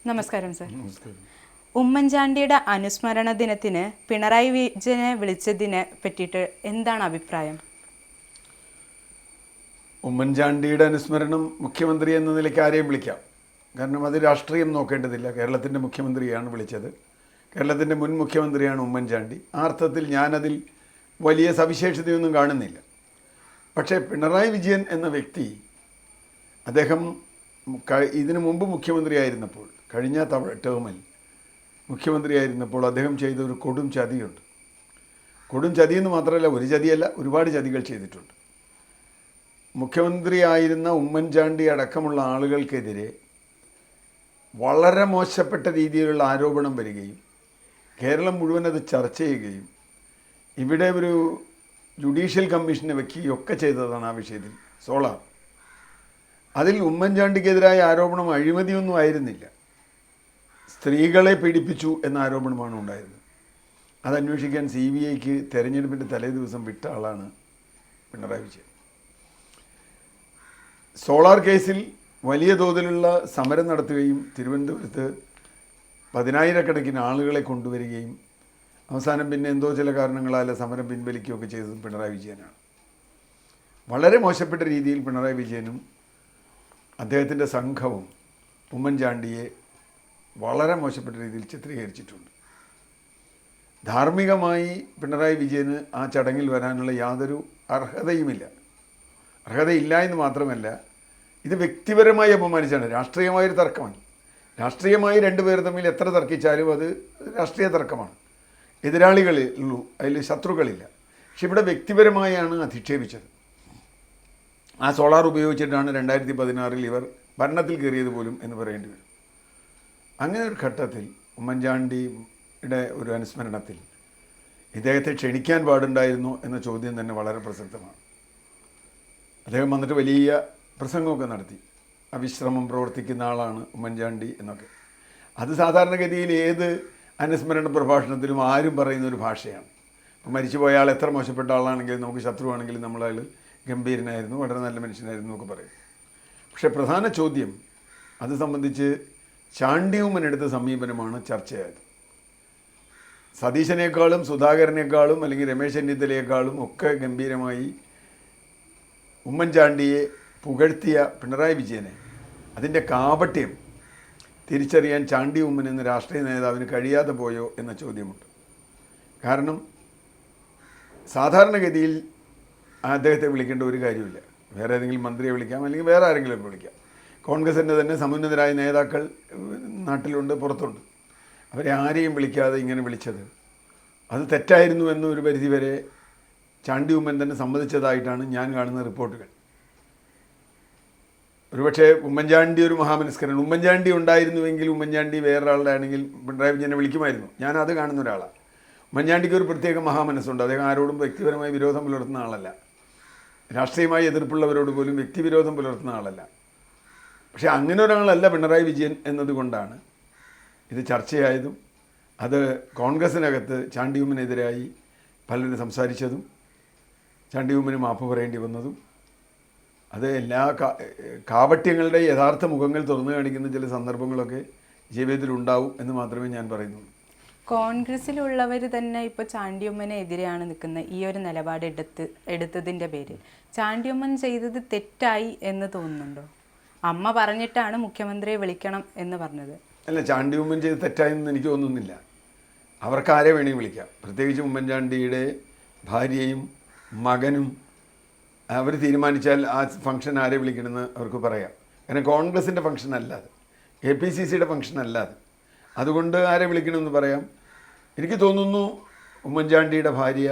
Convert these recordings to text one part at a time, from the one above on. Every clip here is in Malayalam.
നമസ്കാരം സർ. ഉമ്മൻചാണ്ടിയുടെ അനുസ്മരണ ദിനത്തിന് പിണറായി വിജയനെ വിളിച്ചതിനെ പറ്റിയിട്ട് എന്താണ് അഭിപ്രായം? ഉമ്മൻചാണ്ടിയുടെ അനുസ്മരണം മുഖ്യമന്ത്രി എന്ന നിലയ്ക്ക് ആരെയും വിളിക്കാം. കാരണം അത് രാഷ്ട്രീയം നോക്കേണ്ടതില്ല. കേരളത്തിൻ്റെ മുഖ്യമന്ത്രിയാണ് വിളിച്ചത്. കേരളത്തിൻ്റെ മുൻ മുഖ്യമന്ത്രിയാണ് ഉമ്മൻചാണ്ടി. ആ അർത്ഥത്തിൽ ഞാനതിൽ വലിയ സവിശേഷതയൊന്നും കാണുന്നില്ല. പക്ഷേ പിണറായി വിജയൻ എന്ന വ്യക്തി, അദ്ദേഹം ഇതിനു മുമ്പ് മുഖ്യമന്ത്രിയായിരുന്നപ്പോൾ, കഴിഞ്ഞ ടേമിൽ മുഖ്യമന്ത്രിയായിരുന്നപ്പോൾ അദ്ദേഹം ചെയ്ത ഒരു കൊടും ചതിയുണ്ട്. കൊടും ചതിയെന്ന് മാത്രമല്ല, ഒരു ചതിയല്ല, ഒരുപാട് ചതികൾ ചെയ്തിട്ടുണ്ട്. മുഖ്യമന്ത്രിയായിരുന്ന ഉമ്മൻചാണ്ടി അടക്കമുള്ള ആളുകൾക്കെതിരെ വളരെ മോശപ്പെട്ട രീതിയിലുള്ള ആരോപണം വരികയും കേരളം മുഴുവൻ അത് ചർച്ച ചെയ്യുകയും ഇവിടെ ഒരു ജുഡീഷ്യൽ കമ്മീഷനെ വയ്ക്കുകയൊക്കെ ചെയ്തതാണ് ആ വിഷയത്തിൽ. സോളാർ, അതിൽ ഉമ്മൻചാണ്ടിക്കെതിരായ ആരോപണം അഴിമതിയൊന്നും ആയിരുന്നില്ല, സ്ത്രീകളെ പീഡിപ്പിച്ചു എന്ന ആരോപണമാണ് ഉണ്ടായിരുന്നത്. അത് അന്വേഷിക്കാൻ CBIക്ക് തെരഞ്ഞെടുപ്പിൻ്റെ തലേ ദിവസം വിട്ട ആളാണ് പിണറായി വിജയൻ. സോളാർ കേസിൽ വലിയ തോതിലുള്ള സമരം നടത്തുകയും തിരുവനന്തപുരത്ത് 10,000-കണക്കിന് ആളുകളെ കൊണ്ടുവരികയും അവസാനം പിന്നെ എന്തോ ചില കാരണങ്ങളാൽ സമരം പിൻവലിക്കുകയൊക്കെ ചെയ്തതും പിണറായി വിജയനാണ്. വളരെ മോശപ്പെട്ട രീതിയിൽ പിണറായി വിജയനും അദ്ദേഹത്തിൻ്റെ സംഘവും ഉമ്മൻചാണ്ടിയെ വളരെ മോശപ്പെട്ട രീതിയിൽ ചിത്രീകരിച്ചിട്ടുണ്ട്. ധാർമ്മികമായി പിണറായി വിജയന് ആ ചടങ്ങിൽ വരാനുള്ള യാതൊരു അർഹതയുമില്ല. അർഹതയില്ല എന്ന് മാത്രമല്ല, ഇത് വ്യക്തിപരമായി അപമാനിച്ചാണ്. രാഷ്ട്രീയമായൊരു തർക്കമാണ്. രാഷ്ട്രീയമായി രണ്ടുപേർ തമ്മിൽ എത്ര തർക്കിച്ചാലും അത് രാഷ്ട്രീയ തർക്കമാണ്. എതിരാളികളുള്ളൂ, അതിൽ ശത്രുക്കളില്ല. പക്ഷെ ഇവിടെ വ്യക്തിപരമായാണ് അധിക്ഷേപിച്ചത്. ആ സോളാർ ഉപയോഗിച്ചിട്ടാണ് 2016 ഇവർ ഭരണത്തിൽ കയറിയത് പോലും എന്ന് പറയേണ്ടി വരും. അങ്ങനെ ഒരു ഘട്ടത്തിൽ ഉമ്മൻചാണ്ടിയുടെ ഒരു അനുസ്മരണത്തിൽ ഇദ്ദേഹത്തെ ക്ഷണിക്കാൻ പാടുണ്ടായിരുന്നു എന്ന ചോദ്യം തന്നെ വളരെ പ്രസക്തമാണ്. അദ്ദേഹം വന്നിട്ട് വലിയ പ്രസംഗമൊക്കെ നടത്തി. അവിശ്രമം പ്രവർത്തിക്കുന്ന ആളാണ് ഉമ്മൻചാണ്ടി എന്നൊക്കെ. അത് സാധാരണഗതിയിൽ ഏത് അനുസ്മരണ പ്രഭാഷണത്തിലും ആരും പറയുന്ന ഒരു ഭാഷയാണ്. ഇപ്പോൾ മരിച്ചുപോയ ആൾ എത്ര മോശപ്പെട്ട ആളാണെങ്കിലും, നമുക്ക് ശത്രുവാണെങ്കിലും നമ്മളയാൾ ഗംഭീരനായിരുന്നു, വളരെ നല്ല മനുഷ്യനായിരുന്നു എന്നൊക്കെ പറയും. പക്ഷേ പ്രധാന ചോദ്യം അത് സംബന്ധിച്ച് ചാണ്ടി ഉമ്മൻ എടുത്ത സമീപനമാണ് ചർച്ചയായത്. സതീശനേക്കാളും സുധാകരനേക്കാളും അല്ലെങ്കിൽ രമേശ് ചെന്നിത്തലയേക്കാളും ഒക്കെ ഗംഭീരമായി ഉമ്മൻചാണ്ടിയെ പുകഴ്ത്തിയ പിണറായി വിജയനെ അതിൻ്റെ കാപട്യം തിരിച്ചറിയാൻ ചാണ്ടി ഉമ്മൻ എന്ന രാഷ്ട്രീയ നേതാവിന് കഴിയാതെ പോയോ എന്ന ചോദ്യമുണ്ട്. കാരണം സാധാരണഗതിയിൽ അദ്ദേഹത്തെ വിളിക്കേണ്ട ഒരു കാര്യമില്ല. വേറെ ഏതെങ്കിലും മന്ത്രിയെ വിളിക്കാം, അല്ലെങ്കിൽ വേറെ ആരെങ്കിലും വിളിക്കാം. കോൺഗ്രസിൻ്റെ തന്നെ സമുന്നതരായ നേതാക്കൾ നാട്ടിലുണ്ട്, പുറത്തുണ്ട്. അവരെ ആരെയും വിളിക്കാതെ ഇങ്ങനെ വിളിച്ചത് അത് തെറ്റായിരുന്നു എന്നൊരു പരിധിവരെ ചാണ്ടി ഉമ്മൻ തന്നെ സമ്മതിച്ചതായിട്ടാണ് ഞാൻ കാണുന്ന റിപ്പോർട്ടുകൾ. ഒരുപക്ഷെ ഉമ്മൻചാണ്ടി ഒരു മഹാമനസ്കരൻ, ഉമ്മൻചാണ്ടി ഉണ്ടായിരുന്നുവെങ്കിൽ ഉമ്മൻചാണ്ടി വേറൊരാളുടെ ആണെങ്കിൽ പിണറായി വിജയനെ വിളിക്കുമായിരുന്നു. ഞാനത് കാണുന്ന ഒരാളാണ്. ഉമ്മൻചാണ്ടിക്ക് ഒരു പ്രത്യേക മഹാമനസ്സുണ്ട്. അദ്ദേഹം ആരോടും വ്യക്തിപരമായി വിരോധം പുലർത്തുന്ന ആളല്ല. രാഷ്ട്രീയമായി എതിർപ്പുള്ളവരോട് പോലും വ്യക്തിവിരോധം പുലർത്തുന്ന ആളല്ല. പക്ഷേ അങ്ങനെ ഒരാളല്ല പിണറായി വിജയൻ എന്നതുകൊണ്ടാണ് ഇത് ചർച്ചയായതും അത് കോൺഗ്രസിനകത്ത് ചാണ്ടി ഉമ്മനെതിരായി പലരും സംസാരിച്ചതും ചാണ്ടി ഉമ്മന് മാപ്പ് പറയേണ്ടി വന്നതും. അത് എല്ലാ കാപട്യങ്ങളുടെ യഥാർത്ഥ മുഖങ്ങൾ തുറന്നു കാണിക്കുന്ന ചില സന്ദർഭങ്ങളൊക്കെ ജീവിതത്തിലുണ്ടാവും എന്ന് മാത്രമേ ഞാൻ പറയുന്നുള്ളൂ. കോൺഗ്രസ്സിലുള്ളവർ തന്നെ ഇപ്പോൾ ചാണ്ടിയുമ്മനെതിരെയാണ് നിൽക്കുന്നത്. ഈ ഒരു നിലപാട് എടുത്തതിൻ്റെ പേരിൽ ചാണ്ടിയുമ്മൻ ചെയ്തത് തെറ്റായി എന്ന് തോന്നുന്നുണ്ടോ? അമ്മ പറഞ്ഞിട്ടാണ് മുഖ്യമന്ത്രിയെ വിളിക്കണം എന്ന് പറഞ്ഞത്. അല്ല, ചാണ്ടിയുമ്മൻ ചെയ്ത് തെറ്റായെന്ന് എനിക്ക് തോന്നുന്നില്ല. അവർക്ക് ആരെ വേണമെങ്കിൽ വിളിക്കാം. പ്രത്യേകിച്ച് ഉമ്മൻചാണ്ടിയുടെ ഭാര്യയും മകനും അവർ തീരുമാനിച്ചാൽ ആ ഫംഗ്ഷൻ ആരെ വിളിക്കണമെന്ന് അവർക്ക് പറയാം. കാരണം കോൺഗ്രസിൻ്റെ ഫംഗ്ഷൻ അല്ലാതെ, APCCയുടെ ഫംഗ്ഷൻ അല്ലാതെ, അതുകൊണ്ട് ആരെ വിളിക്കണമെന്ന് പറയാം. എനിക്ക് തോന്നുന്നു ഉമ്മൻചാണ്ടിയുടെ ഭാര്യ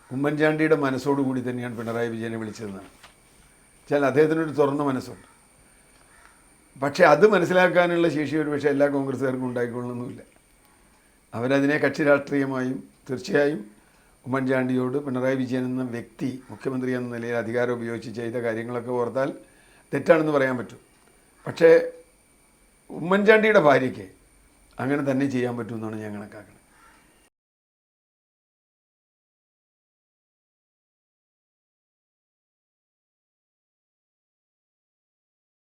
ഉമ്മൻചാണ്ടിയുടെ മനസ്സോടുകൂടി തന്നെയാണ് പിണറായി വിജയനെ വിളിച്ചതെന്നാണ്. വെച്ചാൽ അദ്ദേഹത്തിനൊരു തുറന്ന മനസ്സുണ്ട്. പക്ഷേ അത് മനസ്സിലാക്കാനുള്ള ശേഷി ഒരു പക്ഷേ എല്ലാ കോൺഗ്രസ്സുകാർക്കും ഉണ്ടായിക്കൊള്ളണമെന്നില്ല. അവരതിനെ കക്ഷി രാഷ്ട്രീയമായും തീർച്ചയായും ഉമ്മൻചാണ്ടിയോട് പിണറായി വിജയൻ എന്ന വ്യക്തി മുഖ്യമന്ത്രി എന്ന നിലയിൽ അധികാരം ഉപയോഗിച്ച് ചെയ്ത കാര്യങ്ങളൊക്കെ ഓർത്താൽ തെറ്റാണെന്ന് പറയാൻ പറ്റും. പക്ഷേ ഉമ്മൻചാണ്ടിയുടെ ഭാര്യയ്ക്ക് അങ്ങനെ തന്നെ ചെയ്യാൻ പറ്റുമെന്നാണ് ഞാൻ കണക്കാക്കുന്നത്.